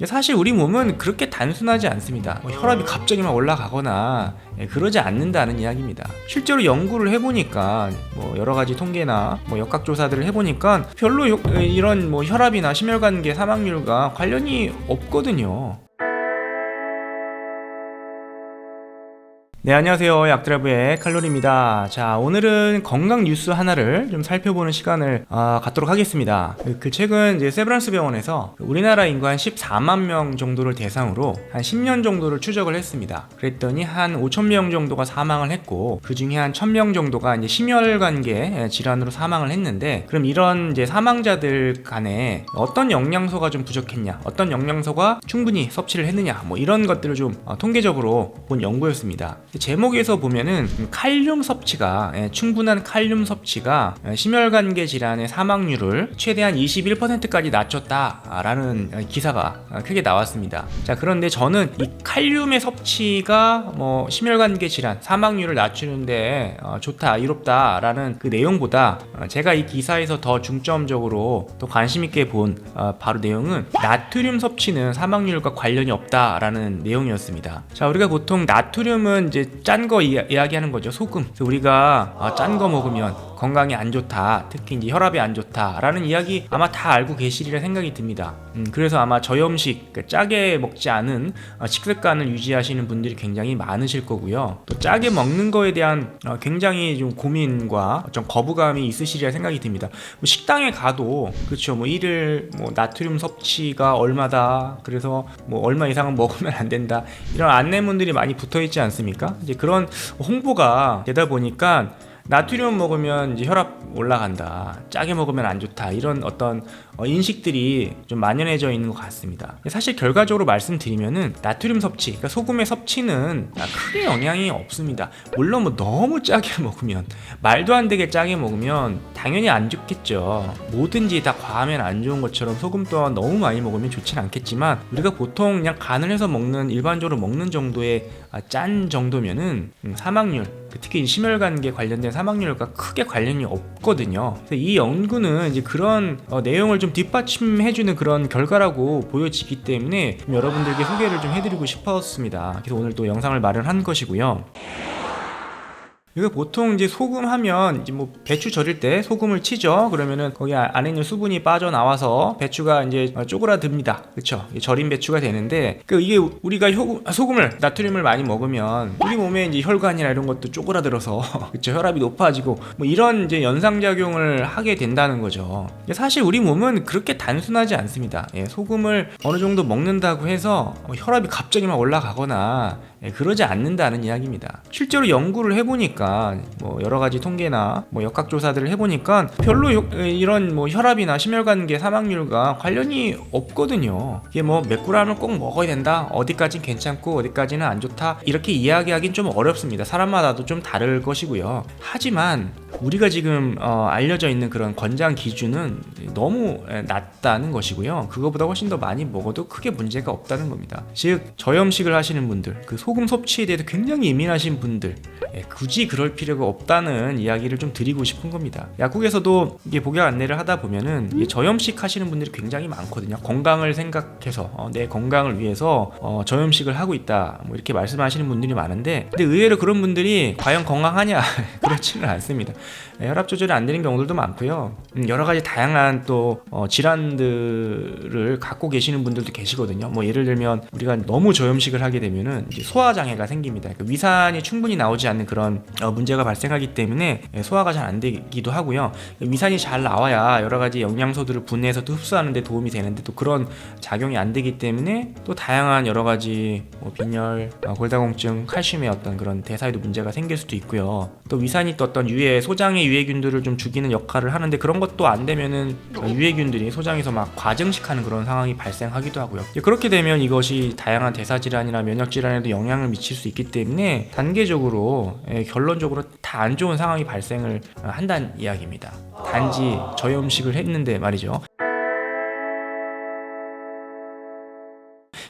사실 우리 몸은 그렇게 단순하지 않습니다. 혈압이 갑자기 막 올라가거나 그러지 않는다는 이야기입니다. 실제로 연구를 해보니까 여러 가지 통계나 역학조사들을 해보니까 별로 이런 혈압이나 심혈관계 사망률과 관련이 없거든요. 네, 안녕하세요. 약드라이브의 칼로리입니다. 자, 오늘은 건강 뉴스 하나를 좀 살펴보는 시간을 갖도록 하겠습니다. 최근 이제 세브란스 병원에서 우리나라 인구 한 14만 명 정도를 대상으로 한 10년 정도를 추적을 했습니다. 그랬더니 한 5천 명 정도가 사망을 했고, 그 중에 한 1,000명 정도가 이제 심혈관계 질환으로 사망을 했는데, 그럼 이런 이제 사망자들 간에 어떤 영양소가 좀 부족했냐, 어떤 영양소가 충분히 섭취를 했느냐, 이런 것들을 좀 통계적으로 본 연구였습니다. 제목에서 보면은 칼륨 섭취가 충분한 칼륨 섭취가 심혈관계 질환의 사망률을 최대한 21%까지 낮췄다라는 기사가 크게 나왔습니다. 자, 그런데 저는 이 칼륨의 섭취가 심혈관계 질환 사망률을 낮추는데 좋다, 이롭다라는 그 내용보다 제가 이 기사에서 더 중점적으로 또 관심 있게 본 바로 내용은 나트륨 섭취는 사망률과 관련이 없다라는 내용이었습니다. 자, 우리가 보통 나트륨은 이제 짠 거 이야기하는 거죠. 소금. 그래서 우리가 짠 거 먹으면 건강에 안 좋다, 특히 이제 혈압에 안 좋다라는 이야기 아마 다 알고 계시리라 생각이 듭니다. 그래서 아마 저염식, 짜게 먹지 않은 식습관을 유지하시는 분들이 굉장히 많으실 거고요. 또 짜게 먹는 거에 대한 굉장히 좀 고민과 좀 거부감이 있으시리라 생각이 듭니다. 식당에 가도 그렇죠. 일일 나트륨 섭취가 얼마다, 그래서 얼마 이상은 먹으면 안 된다, 이런 안내문들이 많이 붙어 있지 않습니까? 이제 그런 홍보가 되다 보니까 나트륨 먹으면 이제 혈압 올라간다, 짜게 먹으면 안 좋다, 이런 어떤 인식들이 좀 만연해져 있는 것 같습니다. 사실 결과적으로 말씀드리면은 나트륨 섭취, 그러니까 소금의 섭취는 크게 영향이 없습니다. 물론 너무 짜게 먹으면, 말도 안 되게 짜게 먹으면 당연히 안 좋겠죠. 뭐든지 다 과하면 안 좋은 것처럼 소금 또한 너무 많이 먹으면 좋진 않겠지만, 우리가 보통 그냥 간을 해서 먹는, 일반적으로 먹는 정도의 짠 정도면은 사망률, 특히 심혈관계 관련된 사망률과 크게 관련이 없거든요. 그래서 이 연구는 이제 그런 내용을 좀 뒷받침해주는 그런 결과라고 보여지기 때문에 여러분들께 소개를 좀 해드리고 싶었습니다. 그래서 오늘 또 영상을 마련한 것이고요. 이거 보통 이제 소금 하면 이제 배추 절일 때 소금을 치죠. 그러면은 거기 안에 있는 수분이 빠져나와서 배추가 이제 쪼그라듭니다. 그렇죠? 절인 배추가 되는데, 이게 우리가 소금을, 나트륨을 많이 먹으면 우리 몸에 이제 혈관이나 이런 것도 쪼그라들어서 그렇죠? 혈압이 높아지고 이런 이제 연상작용을 하게 된다는 거죠. 사실 우리 몸은 그렇게 단순하지 않습니다. 소금을 어느 정도 먹는다고 해서 혈압이 갑자기 막 올라가거나 그러지 않는다는 이야기입니다. 실제로 연구를 해보니까 여러 가지 통계나 역학조사들을 해보니까 별로 이런 혈압이나 심혈관계 사망률과 관련이 없거든요. 이게 몇 g을 꼭 먹어야 된다, 어디까진 괜찮고 어디까지는 안 좋다, 이렇게 이야기하긴 좀 어렵습니다. 사람마다도 좀 다를 것이고요. 하지만 우리가 지금 알려져 있는 그런 권장 기준은 너무 낮다는 것이고요. 그거보다 훨씬 더 많이 먹어도 크게 문제가 없다는 겁니다. 즉, 저염식을 하시는 분들, 그 소금 섭취에 대해서 굉장히 예민하신 분들, 굳이 그럴 필요가 없다는 이야기를 좀 드리고 싶은 겁니다. 약국에서도 이게 복약 안내를 하다 보면은 저염식 하시는 분들이 굉장히 많거든요. 건강을 생각해서 내 건강을 위해서 저염식을 하고 있다, 이렇게 말씀하시는 분들이 많은데, 근데 의외로 그런 분들이 과연 건강하냐 그렇지는 않습니다. 혈압 조절이 안 되는 경우들도 많고요. 여러 가지 다양한 또 질환들을 갖고 계시는 분들도 계시거든요. 예를 들면 우리가 너무 저염식을 하게 되면은 이제 소화장애가 생깁니다. 그러니까 위산이 충분히 나오지 않는 그런 문제가 발생하기 때문에 소화가 잘 안 되기도 하고요. 위산이 잘 나와야 여러 가지 영양소들을 분해해서 또 흡수하는 데 도움이 되는데, 또 그런 작용이 안 되기 때문에 또 다양한 여러 가지 빈혈, 골다공증, 칼슘의 어떤 그런 대사에도 문제가 생길 수도 있고요. 또 위산이 또 어떤 소장의 유해균들을 좀 죽이는 역할을 하는데, 그런 것도 안 되면은 유해균들이 소장에서 막 과증식하는 그런 상황이 발생하기도 하고요. 그렇게 되면 이것이 다양한 대사질환이나 면역질환에도 영향을 미칠 수 있기 때문에 단계적으로, 결론적으로 다 안 좋은 상황이 발생을 한다는 이야기입니다. 단지 저염식을 했는데 말이죠.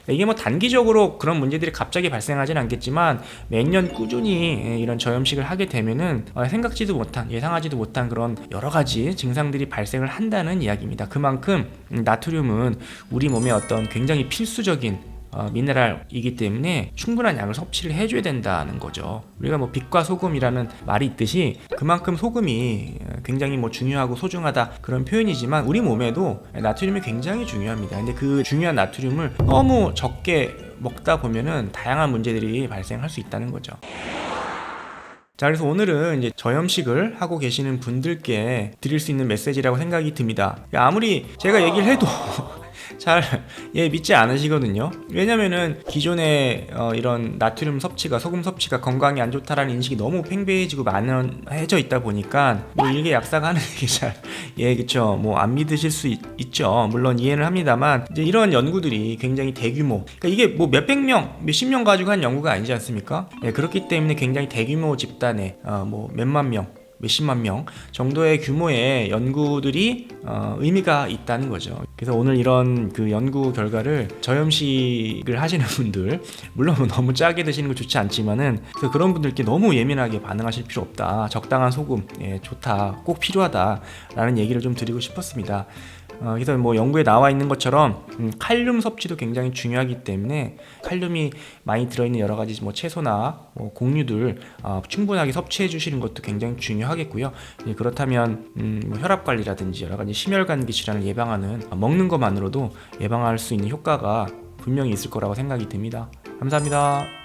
이게 뭐 단기적으로 그런 문제들이 갑자기 발생하진 않겠지만 매년 꾸준히 이런 저염식을 하게 되면은 생각지도 못한, 예상하지도 못한 그런 여러 가지 증상들이 발생을 한다는 이야기입니다. 그만큼 나트륨은 우리 몸에 어떤 굉장히 필수적인 미네랄이기 때문에 충분한 양을 섭취를 해줘야 된다는 거죠. 우리가 뭐 빛과 소금이라는 말이 있듯이 그만큼 소금이 굉장히 뭐 중요하고 소중하다 그런 표현이지만 우리 몸에도 나트륨이 굉장히 중요합니다. 근데 그 중요한 나트륨을 너무 적게 먹다 보면은 다양한 문제들이 발생할 수 있다는 거죠. 자, 그래서 오늘은 이제 저염식을 하고 계시는 분들께 드릴 수 있는 메시지라고 생각이 듭니다. 아무리 제가 얘기를 해도 잘 믿지 않으시거든요. 왜냐면은 기존에 이런 나트륨 섭취가, 소금 섭취가 건강에 안 좋다라는 인식이 너무 팽배해지고 만연해져 있다 보니까 뭐 일개 약사가 하는 얘기 잘 그쵸, 뭐 안 믿으실 수 있죠. 물론 이해는 합니다만 이제 이런 연구들이 굉장히 대규모, 그러니까 이게 뭐 몇백 명, 몇십 명 가지고 한 연구가 아니지 않습니까? 그렇기 때문에 굉장히 대규모 집단에 뭐 몇만 명, 몇십만 명 정도의 규모의 연구들이 의미가 있다는 거죠. 그래서 오늘 이런 그 연구 결과를 저염식을 하시는 분들, 물론 너무 짜게 드시는 거 좋지 않지만은 그래서 그런 분들께 너무 예민하게 반응하실 필요 없다. 적당한 소금 좋다, 꼭 필요하다라는 얘기를 좀 드리고 싶었습니다. 그래서 뭐 연구에 나와 있는 것처럼 칼륨 섭취도 굉장히 중요하기 때문에 칼륨이 많이 들어있는 여러 가지 뭐 채소나 뭐 곡류들 충분하게 섭취해 주시는 것도 굉장히 중요하겠고요. 그렇다면 뭐 혈압 관리라든지 여러 가지 심혈관계 질환을 예방하는, 먹는 것만으로도 예방할 수 있는 효과가 분명히 있을 거라고 생각이 듭니다. 감사합니다.